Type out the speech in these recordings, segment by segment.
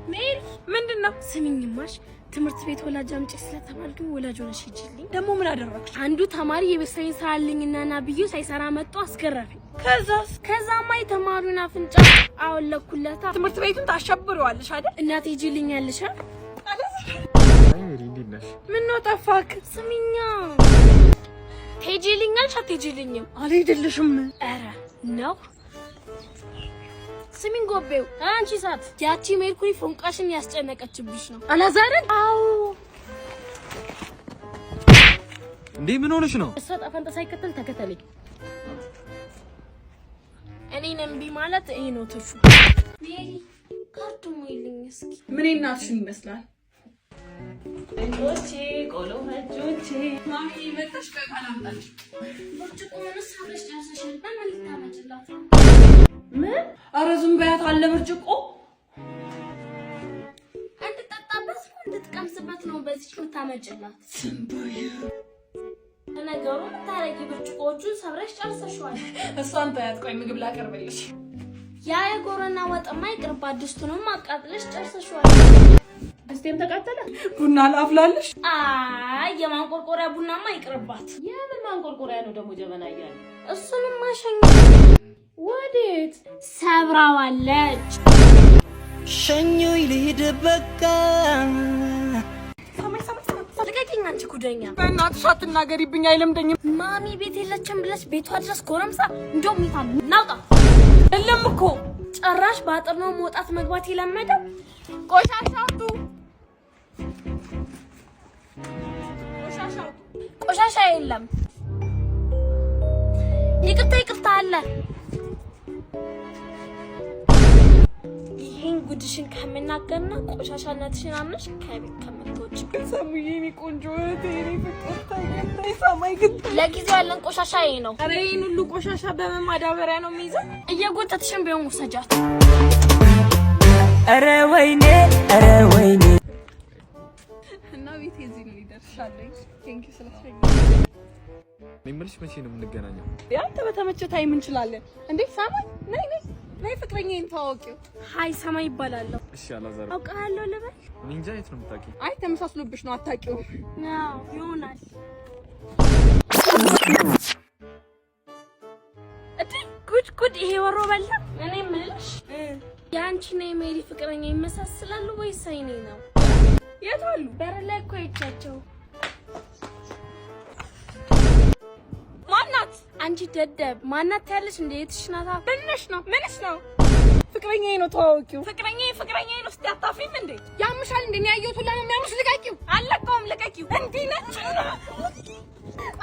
ሜሪ ምንድነው? ስሚኝማሽ ትምህርት ቤት ወላጅ አምጪ ስለተባልኩኝ ወላጅ ሆነሽ ሂጂልኝ። ደግሞ ምን አደረግሽ? አንዱ ተማሪ የበሳይን ሳልኝና ናብዩ ሳይሰራ መጥቶ አስገረፈኝ። ከዛማ የተማሪውን አፍንጫ አወለኩለታ። ትምህርት ቤቱን ታሸብረዋለሽ አይደል? እናቴ ሂጂልኝ ያልሽ ሜሪ እንዴት ነሽ? ምን ነው ጠፋክ? ስሚኛ ሂጂልኛል አትሂጂልኝም? አልሄድልሽም። ኧረ ነው ስሚኝ ጎቤው አንቺ ሳት ያቺ ሜርኩሪ ፎንቃሽን ያስጨነቀችብሽ ነው። አላዛርን? አዎ እንዴ ምን ሆነሽ ነው? እሷ ጠፋንተ ሳይከተል ተከተለኝ። እኔን እምቢ ማለት ይሄ ነው ትርፉ። ሜሪ ካርቱም ይልኝ እስኪ ምን እናትሽን ይመስላል? እንጆቼ ቆሎ ሀጆቼ ማሚ መጣሽ ከካላምጣች ብርጭቆ ምን ሳብረሽ ጨርሰሻል? በምን ልታመጭላት ነው? ምን? ኧረ ዝም በያት አለ ብርጭቆ እንድትጠጣበት ነው እንድትቀምስበት ነው በዚህ የምታመጭላት? ዝም በይ። ነገሩ ታረቂ ብርጭቆቹን ሰብረሽ ጨርሰሻል። እሷን ተያት። ቆይ ምግብ ላቀርብልሽ። ያ የጎረና ወጥማ ይቅርባት ድስቱንም አቃጥለሽ ጨርሰሻል። እስቴም ተቃጠለ። ቡና ላፍላልሽ? አይ የማንቆርቆሪያ ቡናማ ይቅርባት። የምን ማንቆርቆሪያ ነው ደግሞ ጀበና እያለ? እሱንም ማሸኝ። ወዴት ሰብራዋለች? ሸኞይ ልሂድ በቃ። ልቀቂኝ አንቺ ጉደኛ። በእናትሽ አትናገሪብኝ፣ አይለምደኝም። ማሚ ቤት የለችም ብለሽ ቤቷ ድረስ ጎረምሳ እንደውም ይፋል ናውጣ። የለም እኮ ጭራሽ በአጥር ነው መውጣት መግባት የለመደው። ቆሻሻቱ ቆሻሻ የለም። ይቅርታ አለ። ይሄን ጉድሽን ከምናገርና ቆሻሻነትሽን አምነሽ ከቤት ከምትወጪ ሰሙዬ እኔ ቆንጆ እህቴ እኔ ፍቅር ታይገታይ ሰማይ ግን ለጊዜው ያለን ቆሻሻ ይሄ ነው። ኧረ ይሄን ሁሉ ቆሻሻ በማዳበሪያ ነው የሚይዘው። እየጎተትሽን ቢሆን ውሰጃት። ኧረ ወይኔ እና ቤቴ እዚህ ነው ይደርሻለኝ። ቴንኪው ስለሽኝ። እኔ የምልሽ መቼ ነው የምንገናኘው? ያንተ በተመቸ ታይም እንችላለን እንዴ? ሰማይ ነይ ፍቅረኛዬን ተዋወቂው። ሃይ ሰማይ ይባላለሁ። እሺ አላዛር አውቃለሁ ልበል? እኔ እንጃ የት ነው የምታውቂው? አይ ተመሳስሎብሽ ነው አታውቂው። ነው ይሆናል። ጉድ ይሄ ወሮ በላ። እኔ የምልሽ ያንቺና የሜሪ ፍቅረኛ ይመሳሰላሉ ወይስ አይኔ ነው? የት አሉ? በር ላይ እኮ አይቻቸው። ማናት? አንቺ ደደብ ማናት ያለሽ? እንደ የትሽ ናታ? ምንሽ ነው? ፍቅረኛዬ ነው ተዋወቂው። ፍቅረኛዬ ነው። እስቲ አታፍሪም እንዴ? ያምሻል እንዴ? ነው ያየሁት ሁላ ነው የሚያምሽ። ልቀቂው። አለቀውም ልቀቂው። እንዴ ነች?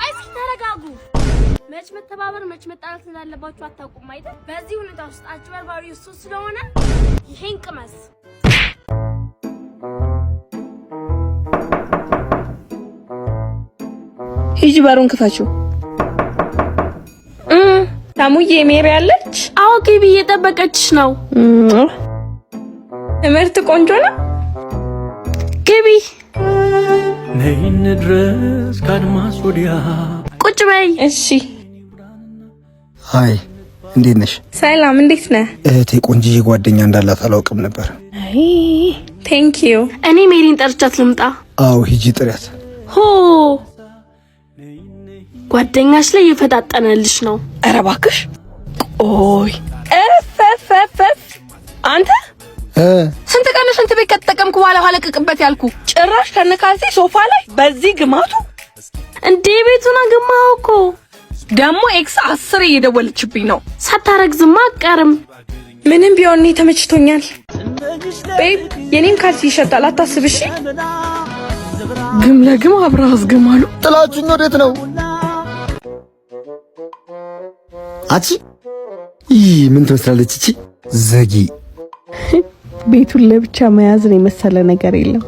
አይስ ተረጋጉ። መች መተባበር መች መጣላት እንዳለባችሁ አታውቁም አይደል? በዚህ ሁኔታ ውስጥ አጭበርባሪው እሱ ስለሆነ ይሄን ቅመስ። ሂጂ በሩን ክፈችው። ታሙዬ ሜሪ ያለች? አዎ ግቢ እየጠበቀችሽ ነው። ትምህርት ቆንጆ ነው። ግቢ። ነይን ድረስ ካድማስ ወዲያ ቁጭ በይ። እሺ። ሃይ እንዴት ነሽ? ሰላም እንዴት ነህ? እህቴ ቆንጆዬ ጓደኛ እንዳላት አላውቅም ነበር። አይ ቴንክ ዩ። እኔ ሜሪን ጠርቻት ልምጣ? አዎ ሂጂ ጥሪያት። ሆ ጓደኛሽ ላይ የፈጣጠነልሽ ነው። ኧረ እባክሽ ቆይ። አንተ ስንት ቀን ሽንት ቤት ከተጠቀምኩ በኋላ አለቅቅበት ያልኩ ጭራሽ ከነካሴ ሶፋ ላይ በዚህ ግማቱ እንዴ! ቤቱን አገማው እኮ ደግሞ ኤክስ 10 እየደወለችብኝ ነው። ሳታረግዝማ አትቀርም። ምንም ቢሆን እኔ ተመችቶኛል። ቤብ የኔም ካልሲ ይሸጣል አታስብ እሺ። ግም ለግም አብራስ ግማሉ ጥላችሁኝ ወዴት ነው? አቺ ምን ትመስላለች እቺ ዘጊ። ቤቱን ለብቻ መያዝ ነው የመሰለ ነገር የለም።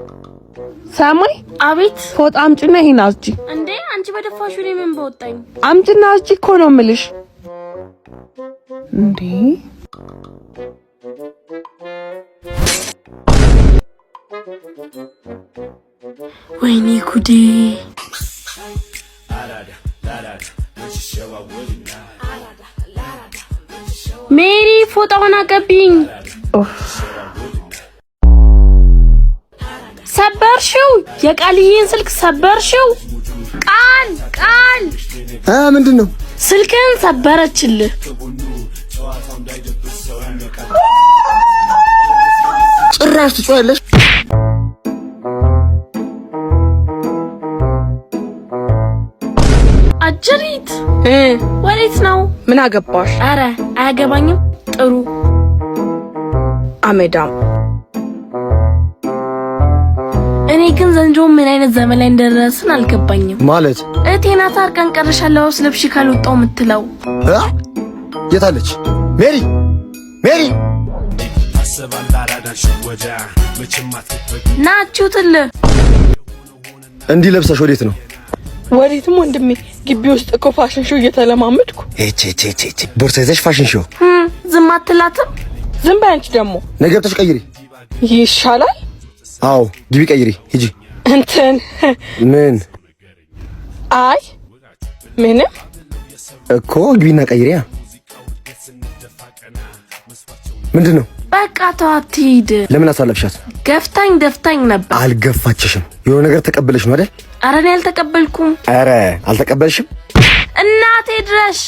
ሰማይ አቤት። ፎጣ አምጪና ይሄን አዝጂ። እንዴ አንቺ በደፋሹ ነው ምን በወጣኝ? አምጪና አዝጂ እኮ ነው የምልሽ። እንዴ ወይኔ ጉዴ! ሜሪ ፎጣውን አቀብኝ። ሰበርሽው? የቃልዬን ስልክ ሰበርሽው? ቃል ምንድነው? ስልክን ሰበረችልህ። ጭራሽ ትጮያለሽ? አጅሪት ወዴት ነው? ምን አገባሽ? አረ አያገባኝም። ጥሩ አሜዳም። እኔ ግን ዘንድሮ ምን አይነት ዘመን ላይ እንደደረስን አልገባኝም። ማለት እቴና ታርቀን ቀርሻለሁ ስለብሽ ካልወጣው የምትለው የታለች? ሜሪ ናችሁ ትል እንዲህ ለብሰሽ ወዴት ነው? ወዴትም ወንድሜ፣ ግቢ ውስጥ እኮ ፋሽን ሾው እየተለማመድኩ። ቦርሳ ይዘሽ ፋሽን ሾው? ዝም አትላትም? ዝም በይ አንቺ ደግሞ። ነገ ገብተሽ ቀይሪ ይሻላል። አዎ ግቢ ቀይሪ ሂጂ። እንትን ምን? አይ ምንም እኮ ግቢና ቀይሪያ። ምንድነው? በቃ ተዋት ትሂድ። ለምን አሳለፍሻት? ገፍታኝ ደፍታኝ ነበር። አልገፋችሽም። የሆነ ነገር ተቀበለሽ ነው አይደል? ኧረ እኔ አልተቀበልኩም። ኧረ አልተቀበልሽም? እናቴ ድረሽ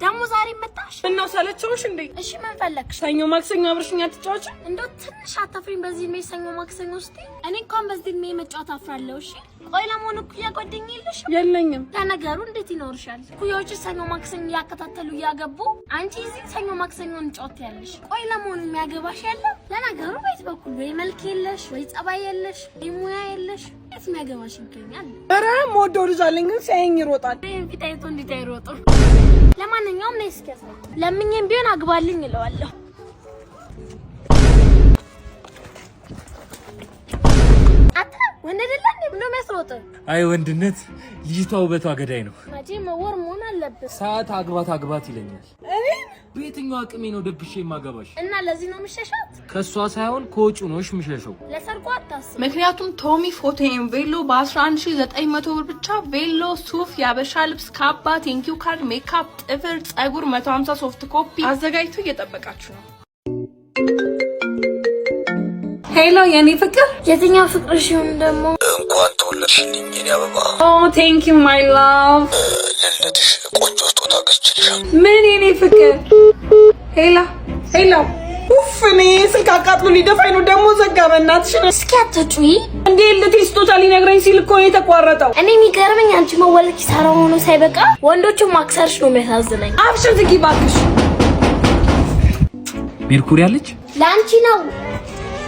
ደሞ ዛሬ መጣሽ እና ሰለቸውሽ እንዴ? እሺ ምን ፈለግሽ? ሰኞ ማክሰኞ አብረሽኛ ትጫወቺ? እንደው ትንሽ አታፍሪኝ? በዚህ እድሜ ሰኞ ማክሰኞ ውስጥ እኔ እንኳን በዚህ እድሜ መጫወት አፍራለሁ። እሺ ቆይ ለመሆኑ እኩያ ጓደኛ የለሽም? የለኝም። ለነገሩ እንዴት ይኖርሻል? እኩያዎች ሰኞ ማክሰኞ ያከታተሉ እያገቡ አንቺ እዚህ ሰኞ ማክሰኞ እንጫወት ያለሽ። ቆይ ለመሆኑ የሚያገባሽ የለም? ለነገሩ ቤት በኩል ወይ መልክ የለሽ ወይ ጸባይ የለሽ ወይ ሙያ የለሽ። የት የሚያገባሽ ይገኛል? ኧረ የምወደው ልጅ አለኝ ግን ሲያየኝ ይሮጣል። ፊት አይቶ እንዴት አይሮጥም? ለማንኛውም ነይ እስኪ ያሳይ። ለምኝም ቢሆን አግባልኝ እለዋለሁ። አታ ወንድ አይደለ እንዴ? ምን ነው የሚያስሮጥ? አይ ወንድነት፣ ልጅቷ ውበቷ ገዳይ ነው። ማጂ መወር መሆን አለበት። ሰዓት አግባት ይለኛል። በየትኛው አቅሜ ነው ደብሼ የማገባሽ? እና ለዚህ ነው የምሸሻት? ከሷ ሳይሆን ከወጪ ነው የምሸሸው። ለሰርጓ አታስብ። ምክንያቱም ቶሚ ፎቶዬን ቬሎ በ11900 ብር ብቻ ቬሎ፣ ሱፍ፣ ያበሻ ልብስ፣ ካባ፣ ቴንኪው ካርድ፣ ሜካፕ፣ ጥፍር፣ ጸጉር 150 ሶፍት ኮፒ አዘጋጅቶ እየጠበቃችሁ ነው። ሄሎ የኔ ፍቅር። የትኛው ፍቅርሽ ይሁን ደግሞ? እንኳን ተወለድሽልኝ የኔ አበባ። ኦ ቴንኪው ማይ ላቭ። ለልደትሽ ቆንጆ ስጦታ ገዝቼልሻለሁ። ምን የኔ ፍቅር? ሄሎ ኡፍ፣ እኔ ስልክ አቃጥሎ ሊደፋኝ ነው። ደግሞ ዘጋ። በእናትሽ እስኪ አትጩይ እንዴ! ልትይ ስጦታ ሊነግረኝ ሲል እኮ ነው የተቋረጠው። እኔ የሚገርመኝ አንቺ መወለድ ኪሳራ ሆኖ ሳይበቃ ወንዶቹን ማክሰርሽ ነው የሚያሳዝነኝ። አብሽር ዝጊ እባክሽ። ሜርኩሪ አለች ለአንቺ ነው።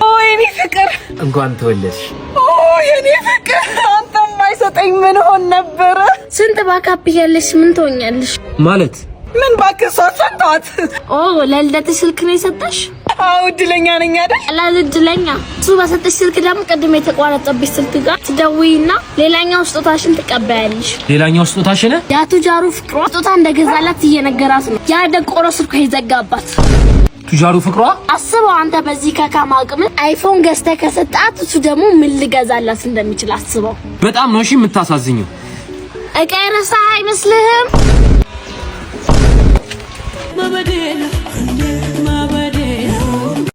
ኦ የኔ ፍቅር እንኳን ተወለድሽ። ኦ የኔ ፍቅር፣ አንተ የማይሰጠኝ ምን ሆን ነበረ? ስንት ባካፕ ያለሽ ምን ትሆኛለሽ? ማለት ምን ባክህ ሰጣት? ኦ ለልደትሽ ስልክ ነው የሰጠሽ? አዎ እድለኛ ነኝ አይደል? ለልድለኛ እሱ በሰጠሽ ስልክ ደግሞ ቅድም የተቋረጠብሽ ስልክ ጋር ትደውይና ሌላኛው ስጦታሽን ትቀበያለሽ። ሌላኛው ስጦታሽን ያ ቱጃሩ ፍቅሯ ስጦታ እንደገዛላት እየነገራት ነው። ያ ደቆሮ ስልኳ ይዘጋባት። ቱጃሩ ፍቅሯ አስበው አንተ በዚህ ከካማ አቅም አይፎን ገዝተህ ከሰጣት እሱ ደግሞ ምን ልገዛላት እንደሚችል አስበው። በጣም ነው እሺ የምታሳዝኘው። እቃ የረሳህ አይመስልህም?